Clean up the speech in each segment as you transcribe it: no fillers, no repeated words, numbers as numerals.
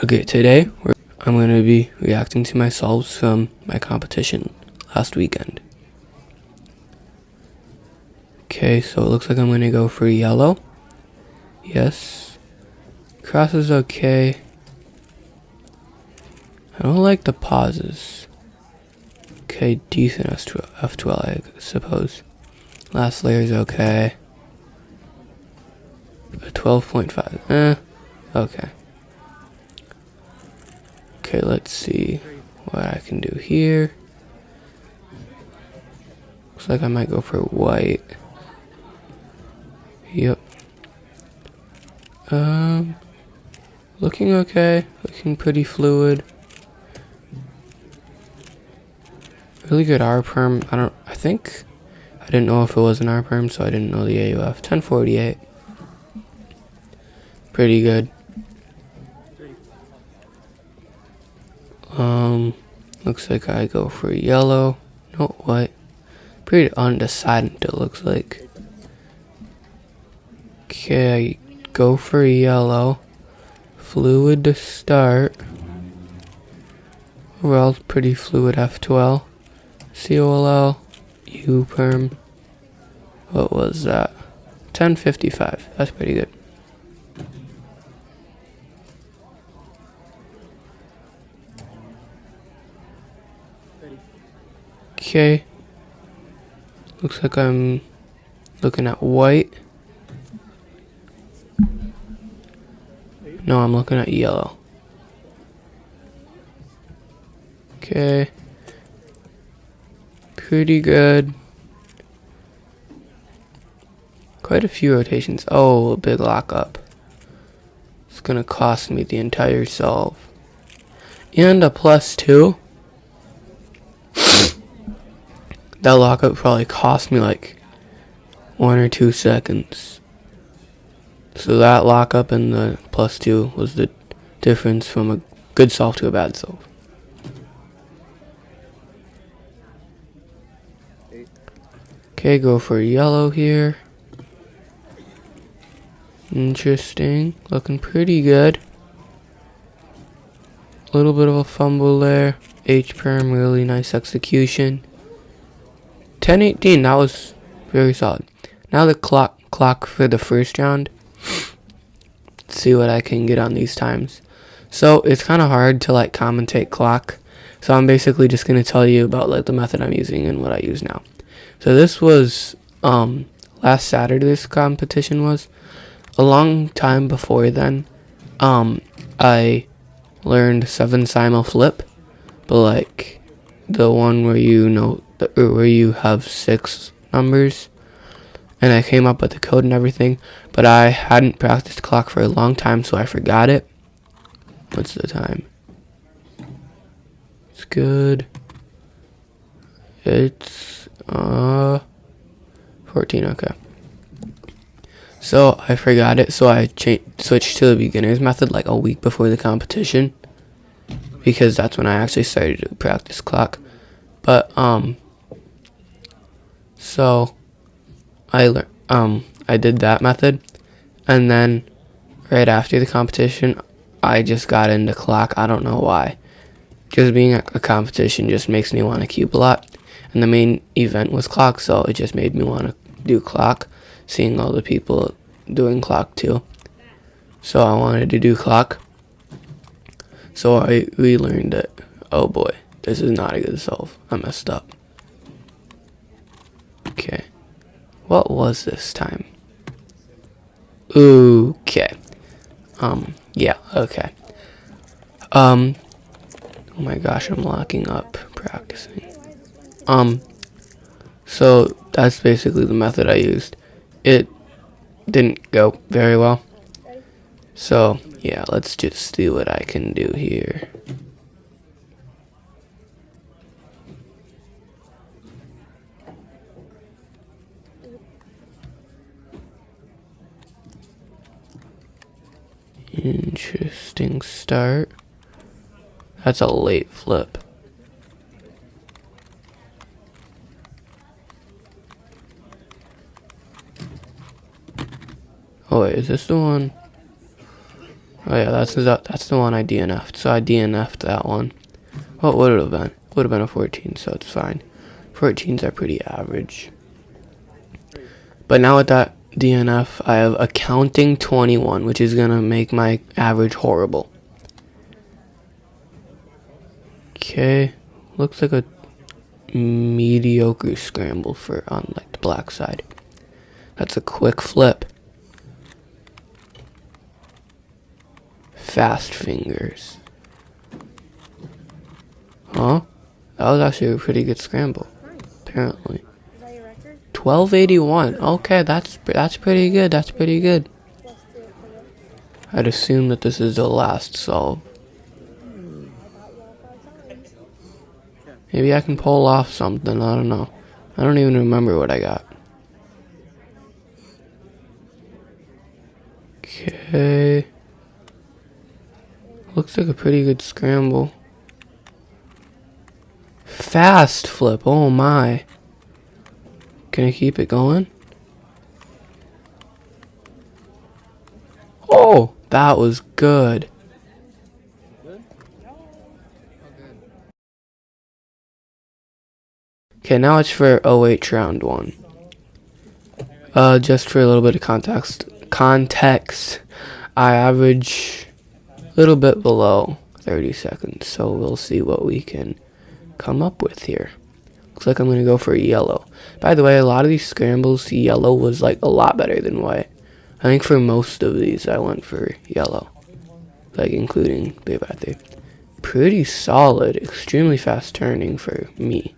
Okay, today I'm going to be reacting to myself from my competition last weekend. Okay, so it looks like I'm going to go for yellow. Yes. Cross is okay. I don't like the pauses. Okay, decent F12, I suppose. Last layer is okay. A 12.5. Okay. Okay, let's see what I can do here. Looks like I might go for white. Yep. Looking okay. Looking pretty fluid. Really good R perm. I think I didn't know if it was an R perm, so I didn't know the AUF. 1048. Pretty good. Looks like I go for yellow. No, white. Pretty undecided, it looks like. Okay, I go for yellow. Fluid to start. Overall, pretty fluid F12. COLL. U perm. What was that? 1055. That's pretty good. Okay. Looks like I'm looking at white. No, I'm looking at yellow. Okay. Pretty good. Quite a few rotations. Oh, a big lockup. It's gonna cost me the entire solve. And a +2. That lockup probably cost me like 1 or 2 seconds. So that lockup and the +2 was the difference from a good solve to a bad solve. Okay, go for yellow here. Interesting. Looking pretty good. A little bit of a fumble there. H perm, really nice execution. 1018, that was very solid. Now the clock for the first round. Let's see what I can get on these times. So it's kind of hard to like commentate clock. So I'm basically just going to tell you about like the method I'm using and what I use now. So this was last Saturday, this competition was. A long time before then, I learned 7 simul flip, but like the one where where you have 6 numbers, and I came up with the code and everything, but I hadn't practiced clock for a long time, so I forgot it. What's the time? It's good. It's 14. Okay. So I forgot it, so I switched to the beginner's method like a week before the competition, because that's when I actually started to practice clock. But so I did that method, and then right after the competition, I just got into clock. I don't know why. Just being at a competition just makes me want to cube a lot, and the main event was clock, so it just made me want to do clock. Seeing all the people doing clock too, so I wanted to do clock. So I relearned it. Oh boy, this is not a good solve. I messed up. Okay, what was this time? Okay. Yeah. Okay. Oh my gosh, I'm locking up practicing. So that's basically the method I used. It didn't go very well. So, yeah, let's just see what I can do here. Interesting start. That's a late flip. Oh wait, is this the one? Oh yeah, that's the one I DNF'd. So I DNF'd that one. What would it have been? Would have been a 14, so it's fine. 14s are pretty average. But now with that DNF, I have accounting 21, which is gonna make my average horrible. Okay, looks like a mediocre scramble for on like the black side. That's a quick flip. Fast fingers. Huh? That was actually a pretty good scramble. Apparently. Is that your record? 1281. Okay, that's pretty good. That's pretty good. Let's do it for you. I'd assume that this is the last solve. I got you all 5 times. Maybe I can pull off something. I don't know. I don't even remember what I got. Okay. Looks like a pretty good scramble. Fast flip. Oh my. Can I keep it going? Oh, that was good. Okay, now it's for OH round 1. Just for a little bit of context, I average a little bit below 30 seconds, so we'll see what we can come up with here. Looks like I'm gonna go for yellow. By the way, a lot of these scrambles, yellow was like a lot better than white. I think for most of these, I went for yellow, like including 3x3. Pretty solid, extremely fast turning for me.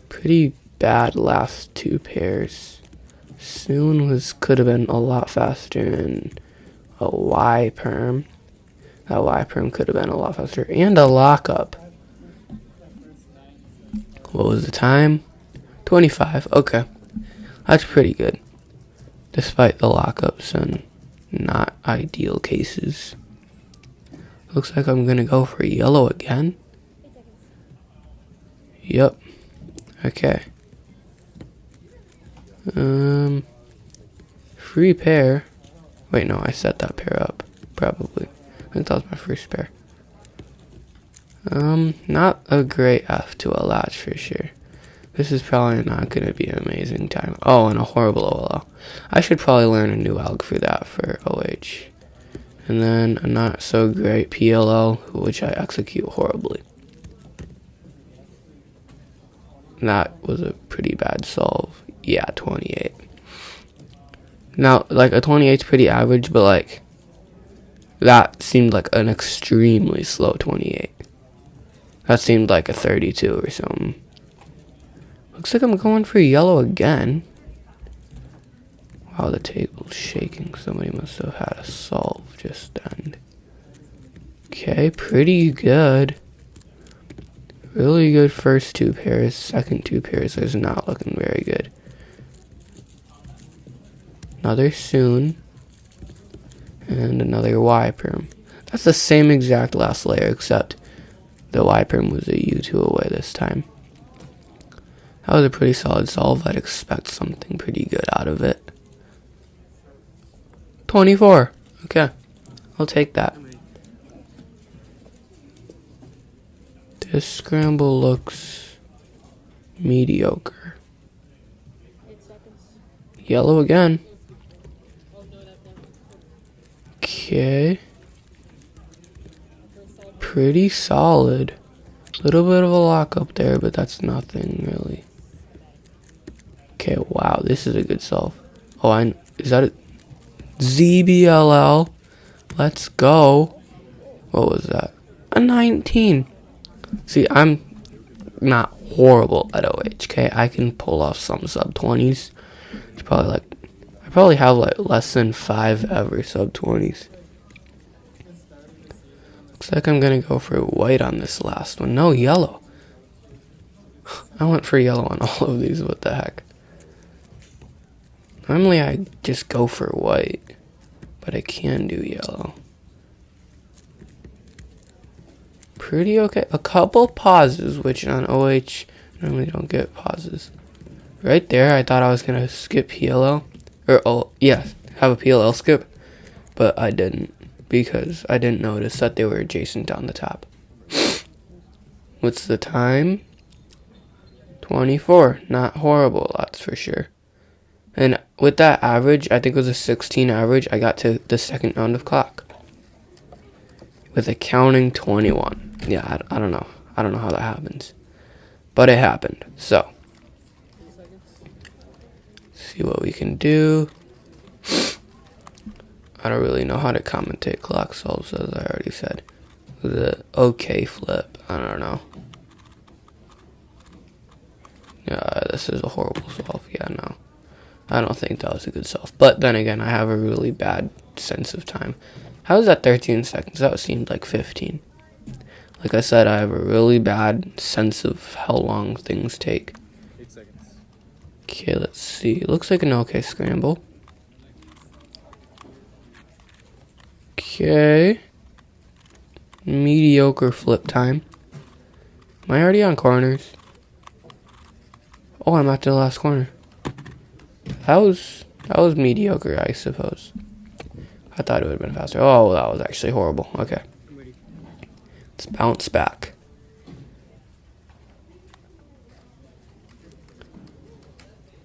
Pretty bad last 2 pairs. Soon could have been a lot faster in a Y perm. That Y perm could have been a lot faster. And a lockup. What was the time? 25. Okay. That's pretty good. Despite the lockups and not ideal cases. Looks like I'm gonna go for yellow again. Yep. Okay. Free pair. Wait, no, I set that pair up. Probably. I think that was my first pair. Not a great F to a latch for sure. This is probably not going to be an amazing time. Oh, and a horrible OLL. I should probably learn a new alg for that for OH. And then a not so great PLL, which I execute horribly. That was a pretty bad solve. Yeah, 28. Now, like, a 28 is pretty average, but, like, that seemed like an extremely slow 28. That seemed like a 32 or something. Looks like I'm going for yellow again. Wow, the table's shaking. Somebody must have had a solve just then. Okay, pretty good. Really good first 2 pairs. Second 2 pairs is not looking very good. Another soon. And another Y perm. That's the same exact last layer, except the Y perm was a U2 away this time. That was a pretty solid solve. I'd expect something pretty good out of it. 24. Okay. I'll take that. This scramble looks mediocre. 8 seconds. Yellow again. Okay. Pretty solid. Little bit of a lockup there, but that's nothing really. Okay, wow, this is a good solve. Oh, is that a ZBLL? Let's go. What was that? A 19. See, I'm not horrible at OH, okay? I can pull off some sub-20s. It's probably like, I probably have like less than 5 ever sub-20s. Looks like I'm gonna go for white on this last one. No, yellow. I went for yellow on all of these, what the heck. Normally I just go for white, but I can do yellow. Pretty okay. A couple pauses, which on OH normally don't get pauses. Right there, I thought I was gonna skip yellow. Or, oh, yes. have a PLL skip, but I didn't because I didn't notice that they were adjacent on the top. What's the time? 24. Not horrible, that's for sure. And with that average, I think it was a 16 average, I got to the second round of clock. With a counting 21. Yeah, I don't know. I don't know how that happens. But it happened. So, see what we can do. I don't really know how to commentate clock solves, as I already said. The okay flip. I don't know. Yeah, this is a horrible solve. Yeah, no. I don't think that was a good solve. But then again, I have a really bad sense of time. How is that 13 seconds? That seemed like 15. Like I said, I have a really bad sense of how long things take. 8 seconds. Okay, let's see. It looks like an okay scramble. Okay. Mediocre flip time. Am I already on corners? Oh, I'm at the last corner. That was mediocre, I suppose. I thought it would have been faster. Oh, that was actually horrible. Okay. Let's bounce back.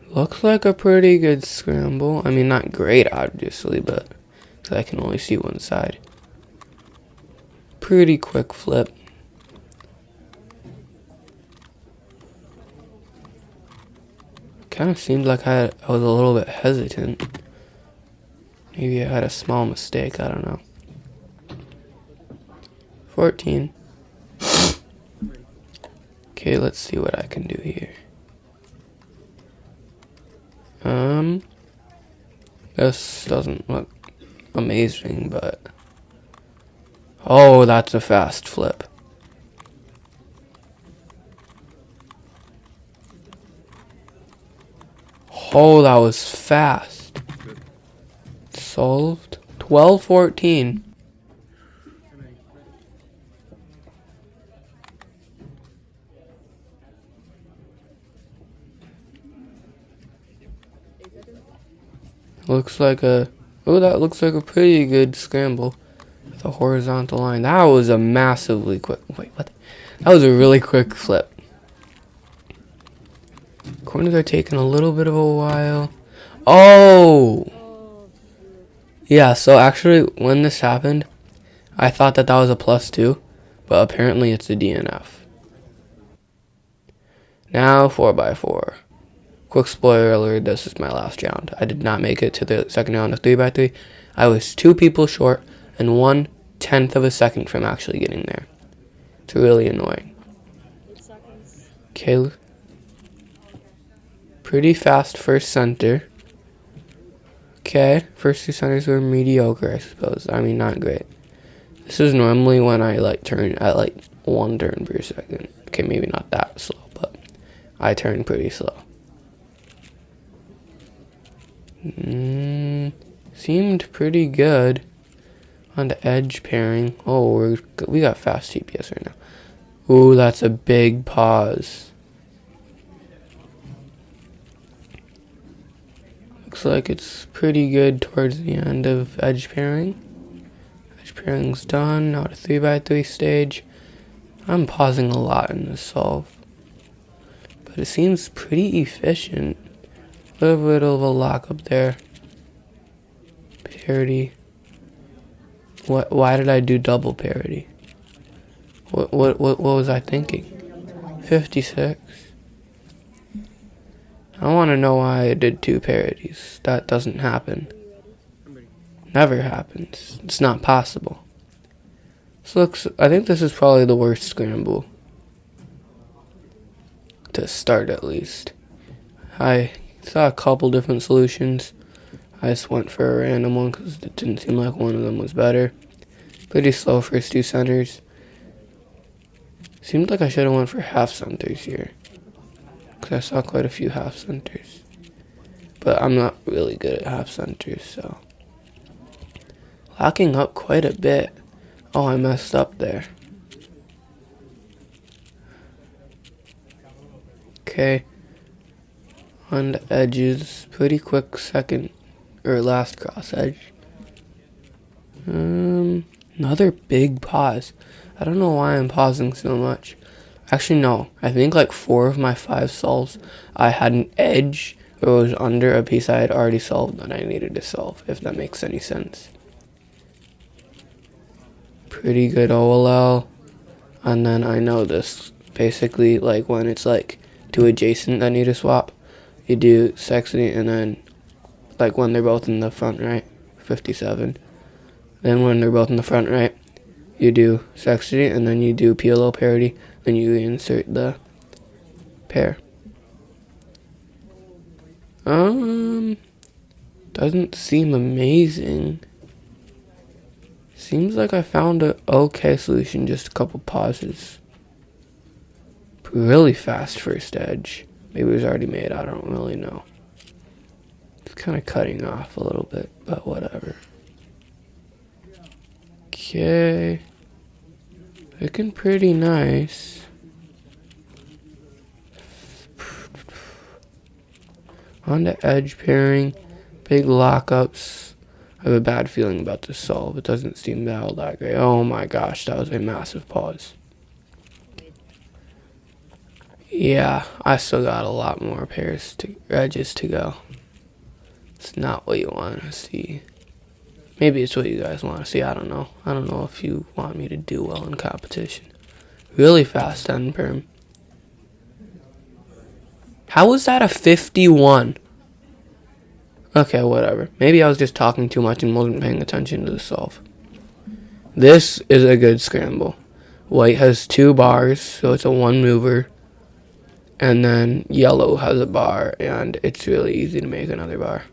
Looks like a pretty good scramble. I mean, not great, obviously, but I can only see one side. Pretty quick flip. Kind of seemed like I was a little bit hesitant. Maybe I had a small mistake, I don't know. 14. Okay, let's see what I can do here. This doesn't look amazing, but... Oh, that's a fast flip. Oh, that was fast. Solved. 12-14. Looks like a... Oh, that looks like a pretty good scramble. With a horizontal line. That was a massively quick... Wait, what? That was a really quick flip. Corners are taking a little bit of a while. Oh! Yeah, so actually, when this happened, I thought that was a +2, but apparently it's a DNF. Now, 4x4. Quick spoiler alert, this is my last round. I did not make it to the second round of 3x3. I was 2 people short and 1/10 of a second from actually getting there. It's really annoying. 8 seconds. Okay. Pretty fast first center. Okay, first 2 centers were mediocre, I suppose. I mean, not great. This is normally when I turn at 1 turn per second. Okay, maybe not that slow, but I turn pretty slow. Seemed pretty good on the edge pairing. Oh, we got fast GPS right now. Ooh, that's a big pause. Looks like it's pretty good towards the end of edge pairing. Edge pairing's done. Now to 3x3 stage. I'm pausing a lot in this solve, but it seems pretty efficient. A little bit of a lock up there. Parity. Why did I do double parity? What was I thinking? 56. I want to know why I did 2 parities. That doesn't happen. Never happens. It's not possible. I think this is probably the worst scramble. To start, at least. I saw a couple different solutions. I just went for a random one because it didn't seem like one of them was better. Pretty slow first 2 centers. Seemed like I should have went for half centers here, because I saw quite a few half centers. But I'm not really good at half centers, so. Locking up quite a bit. Oh, I messed up there. Okay. On the edges, pretty quick second or last cross edge. Another big pause. I don't know why I'm pausing so much. Actually, no. I think like 4 of my 5 solves, I had an edge or was under a piece I had already solved that I needed to solve, if that makes any sense. Pretty good OLL. And then I know this. Basically, like when it's like 2 adjacent that need to swap, you do sexy, and then like when they're both in the front right, 57. Then when they're both in the front right, you do sexy, and then you do PLO parity, then you insert the pair. Doesn't seem amazing. Seems like I found a okay solution, just a couple pauses. Really fast first edge. Maybe it was already made, I don't really know. It's kind of cutting off a little bit, but whatever. Okay. Looking pretty nice. On to edge pairing. Big lockups. I have a bad feeling about this solve. It doesn't seem that great. Oh my gosh, that was a massive pause. Yeah, I still got a lot more edges to go. It's not what you want to see. Maybe it's what you guys want to see. I don't know. I don't know if you want me to do well in competition. Really fast end perm. How was that a 51? Okay, whatever. Maybe I was just talking too much and wasn't paying attention to the solve. This is a good scramble. White has 2 bars, so it's a 1 mover. And then yellow has a bar, and it's really easy to make another bar.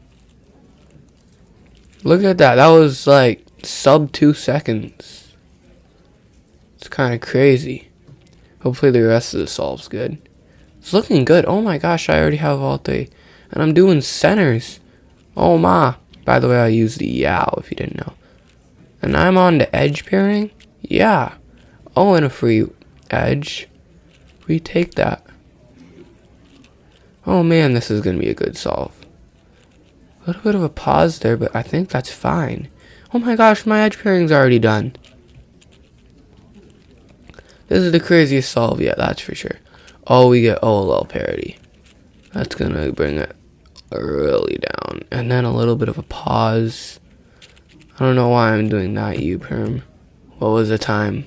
Look at that. That was like sub 2 seconds. It's kind of crazy. Hopefully the rest of the solve's good. It's looking good. Oh my gosh, I already have all 3. And I'm doing centers. Oh my. By the way, I used the yow if you didn't know. And I'm on to edge pairing? Yeah. Oh, and a free edge. We take that. Oh man, this is going to be a good solve. A little bit of a pause there, but I think that's fine. Oh my gosh, my edge pairing's already done. This is the craziest solve yet, that's for sure. Oh, we get OLL parity. That's going to bring it really down. And then a little bit of a pause. I don't know why I'm doing that U-perm. What was the time?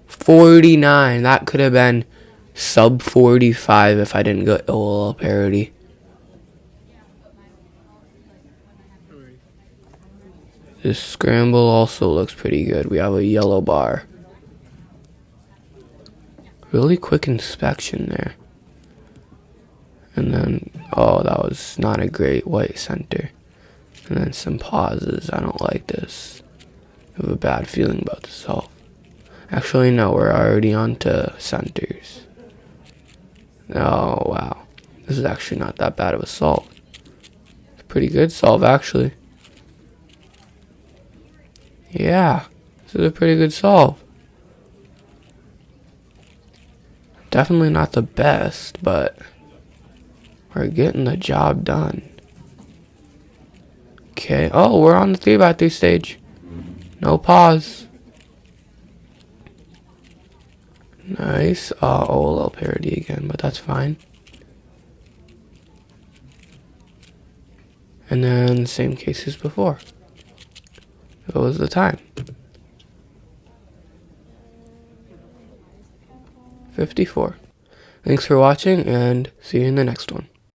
49. That could have been sub 45 if I didn't get OLL parity. This scramble also looks pretty good. We have a yellow bar. Really quick inspection there. And then, oh, that was not a great white center. And then some pauses. I don't like this. I have a bad feeling about the solve. Actually, no, we're already on to centers. Oh, wow. This is actually not that bad of a solve. It's a pretty good solve, actually. Yeah, this is a pretty good solve. Definitely not the best, but we're getting the job done. Okay, oh, we're on the 3x3 stage. No pause. Nice. OLL parity again, but that's fine. And then same case as before. What was the time? 54. Thanks for watching, and see you in the next one.